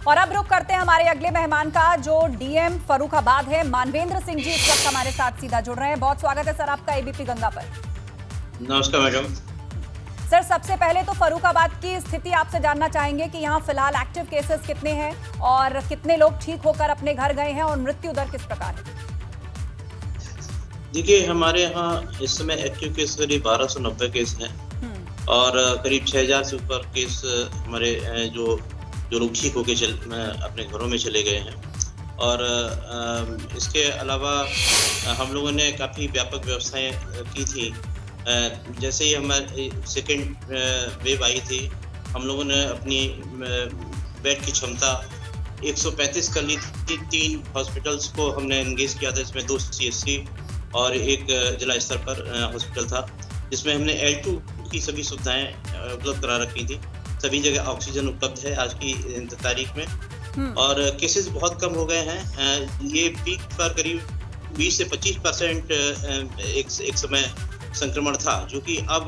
और अब रुक करते हैं हमारे अगले मेहमान का, जो डीएम फर्रुखाबाद है। मानवेंद्र सिंह जी इस वक्त हमारे साथ सीधा जुड़ रहे हैं। बहुत स्वागत है सर आपका एबीपी गंगा पर। नमस्कार मैडम। सर, सबसे पहले तो फर्रुखाबाद की स्थिति आपसे जानना चाहेंगे कि यहाँ फिलहाल एक्टिव केसेस कितने हैं और कितने लोग ठीक होकर अपने घर गए हैं और मृत्यु दर किस प्रकार है? देखिए, हमारे यहाँ इस समय एक्टिव केस करीब 1290 केस हैं और करीब 6000 से ऊपर केस हमारे जो लोग ठीक होकर अपने घरों में चले गए हैं। और इसके अलावा हम लोगों ने काफ़ी व्यापक व्यवस्थाएं की थी। जैसे ही हमारी सेकेंड वेव आई थी, हम लोगों ने अपनी बेड की क्षमता 135 कर ली थी। 3 हॉस्पिटल्स को हमने एंगेज किया था, इसमें 2 CHC और एक जिला स्तर पर हॉस्पिटल था, जिसमें हमने L2 की सभी सुविधाएं उपलब्ध करा रखी थी। सभी जगह ऑक्सीजन उपलब्ध है आज की तारीख में और केसेस बहुत कम हो गए हैं। ये पीक पर करीब 20 से 25% एक समय संक्रमण था, जो कि अब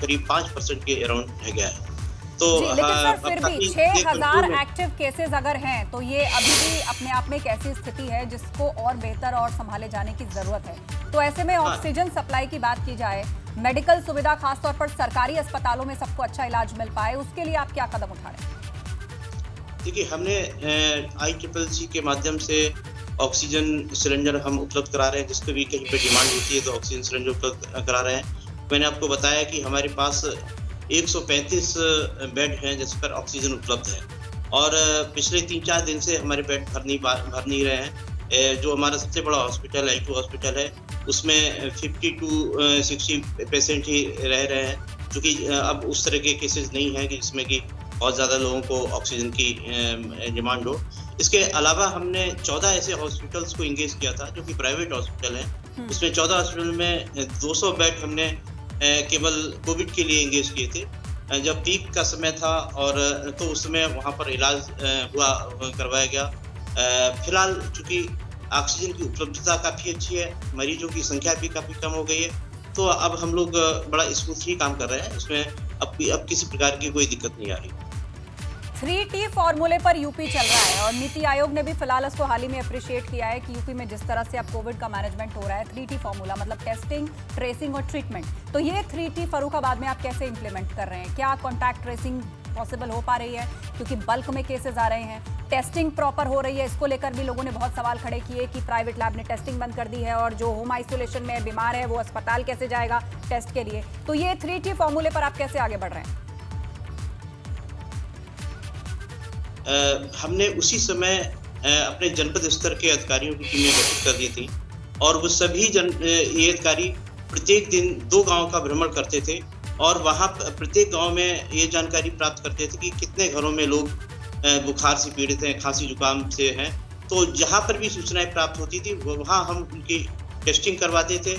करीब 5% के अराउंड रह गया है। तो लेकिन सर फिर भी 6000 एक्टिव केसेस अगर हैं तो ये अभी भी अपने आप में एक ऐसी स्थिति है जिसको और बेहतर और संभाले जाने की जरूरत है। तो ऐसे में ऑक्सीजन सप्लाई की बात की जाए, मेडिकल सुविधा खासतौर पर सरकारी अस्पतालों में सबको अच्छा इलाज मिल पाए, उसके लिए आप क्या कदम उठा रहे हैं? देखिए, हमने ICCC के माध्यम से ऑक्सीजन सिलेंडर हम उपलब्ध करा रहे हैं। जिसको भी कहीं पे डिमांड होती है तो ऑक्सीजन सिलेंडर उपलब्ध करा रहे हैं। मैंने आपको बताया कि हमारे पास 135 बेड हैं जिस पर ऑक्सीजन उपलब्ध है और पिछले 3-4 दिन से हमारे बेड भर नहीं रहे हैं। जो हमारा सबसे बड़ा हॉस्पिटल L2 हॉस्पिटल है, उसमें 50 to 60 पेशेंट ही रह रहे हैं, क्योंकि अब उस तरह के केसेस नहीं हैं कि जिसमें कि बहुत ज़्यादा लोगों को ऑक्सीजन की डिमांड हो। इसके अलावा हमने 14 ऐसे हॉस्पिटल्स को इंगेज किया था जो कि प्राइवेट हॉस्पिटल हैं। उसमें 14 हॉस्पिटल में 200 बेड हमने केवल कोविड के लिए इंगेज किए थे। जब पीक का समय था और तो उस समय वहाँ पर इलाज करवाया गया। फिलहाल चूँकि ऑक्सीजन की उपलब्धता काफ़ी अच्छी है, मरीजों की संख्या भी काफ़ी कम हो गई है, तो अब हम लोग बड़ा स्मूथली काम कर रहे हैं। उसमें अब किसी प्रकार की कोई दिक्कत नहीं आ रही। 3T फॉर्मूले पर यूपी चल रहा है और नीति आयोग ने भी फिलहाल इसको हाल ही में अप्रिशिएट किया है कि यूपी में जिस तरह से अब कोविड का मैनेजमेंट हो रहा है, 3T फॉर्मूला मतलब टेस्टिंग, ट्रेसिंग और ट्रीटमेंट, तो ये 3T फर्रुखाबाद में आप कैसे इंप्लीमेंट कर रहे हैं? क्या कॉन्टैक्ट ट्रेसिंग पॉसिबल हो पा रही है, क्योंकि बल्क में केसेस आ रहे हैं? टेस्टिंग प्रॉपर हो रही है? इसको लेकर भी लोगों ने बहुत सवाल खड़े किए कि प्राइवेट लैब ने टेस्टिंग बंद कर दी है और जो होम आइसोलेशन में बीमार है वो अस्पताल कैसे जाएगा टेस्ट के लिए? तो ये 3T फॉर्मूले पर आप कैसे आगे बढ़ रहे हैं? हमने उसी समय अपने जनपद स्तर के अधिकारियों की टीमें गठित कर दी थी और वो सभी ये अधिकारी प्रत्येक दिन 2 गांव का भ्रमण करते थे और वहां प्रत्येक गांव में ये जानकारी प्राप्त करते थे कि कितने घरों में लोग बुखार से पीड़ित हैं, खांसी जुकाम से हैं। तो जहां पर भी सूचनाएं प्राप्त होती थी वहां हम उनकी टेस्टिंग करवाते थे।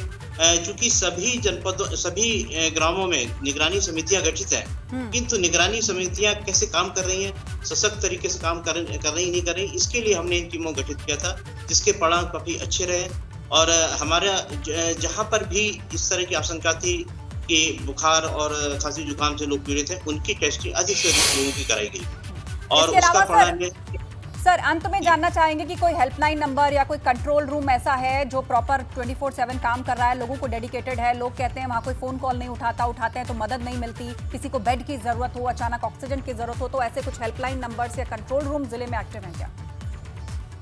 चूंकि सभी जनपदों, सभी ग्रामों में निगरानी समितियां गठित हैं, किंतु निगरानी समितियां कैसे काम कर रही हैं, सशक्त तरीके से काम कर रही नहीं कर रही, इसके लिए हमने इन टीमों को गठित किया था, जिसके परिणाम काफी अच्छे रहे। और हमारा जहां पर भी इस तरह की आशंका थी कि बुखार और खांसी जुकाम से लोग पीड़ित हैं, उनकी टेस्टिंग अधिक से अधिक लोगों की कराई गई और उसका परिणाम। सर, अंत में जानना चाहेंगे कि कोई हेल्पलाइन नंबर या कोई कंट्रोल रूम ऐसा है जो प्रॉपर 24/7 काम कर रहा है, लोगों को डेडिकेटेड है? लोग कहते हैं वहाँ कोई फोन कॉल नहीं उठाते हैं तो मदद नहीं मिलती, किसी को बेड की जरूरत हो, अचानक ऑक्सीजन की जरूरत हो, तो ऐसे कुछ हेल्पलाइन नंबर्स या कंट्रोल रूम जिले में एक्टिव हैं क्या?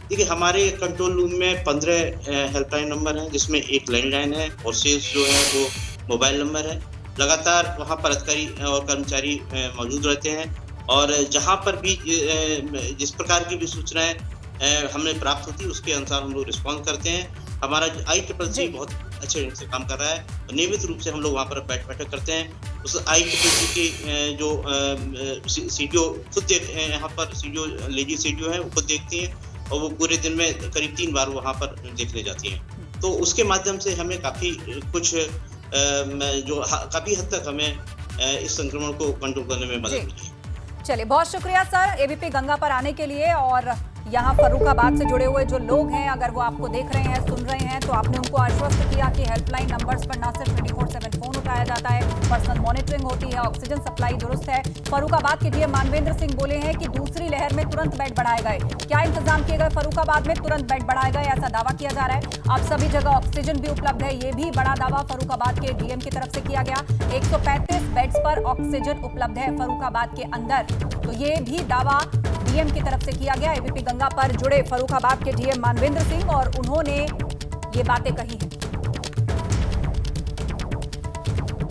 देखिए, हमारे कंट्रोल रूम में 15 हेल्पलाइन नंबर हैं, जिसमें एक लैंडलाइन है और शेष जो है वो मोबाइल नंबर है। लगातार वहाँ पर अधिकारी और कर्मचारी मौजूद रहते हैं और जहाँ पर भी जिस प्रकार की भी सूचनाएं हमें प्राप्त होती है उसके अनुसार हम लोग रिस्पॉन्स करते हैं। हमारा ICCC बहुत अच्छे ढंग से काम कर रहा है। नियमित रूप से हम लोग वहाँ पर बैठक करते हैं। उस ICCC की जो CDO खुद यहाँ पर लेडी CDO है, वो खुद देखती हैं और वो पूरे दिन में करीब 3 बार वहाँ पर देखने जाती हैं। तो उसके माध्यम से हमें काफ़ी कुछ काफ़ी हद तक हमें इस संक्रमण को कंट्रोल करने में मदद मिली है। चलिए, बहुत शुक्रिया सर एबीपी गंगा पर आने के लिए। और यहाँ फर्रुखाबाद से जुड़े हुए जो लोग हैं, अगर वो आपको देख रहे हैं, सुन रहे हैं, तो आपने उनको आश्वस्त किया कि हेल्पलाइन नंबर्स पर ना सिर्फ 24/7 फोन उठाया जाता है, पर्सनल मॉनिटरिंग होती है, ऑक्सीजन सप्लाई दुरुस्त है। फर्रुखाबाद के डीएम मानवेंद्र सिंह बोले हैं कि दूसरी लहर में तुरंत बेड बढ़ाए गए। क्या इंतजाम किए गए फर्रुखाबाद में? तुरंत बेड बढ़ाए गए, ऐसा दावा किया जा रहा है। अब सभी जगह ऑक्सीजन भी उपलब्ध है, ये भी बड़ा दावा फर्रुखाबाद के डीएम की तरफ से किया गया। 135 बेड्स पर ऑक्सीजन उपलब्ध है फर्रुखाबाद के अंदर, तो ये भी दावा डीएम की तरफ से किया गया। एबीपी गंगा पर जुड़े फर्रुखाबाद के डीएम मानवेंद्र सिंह और उन्होंने ये बातें कही हैं।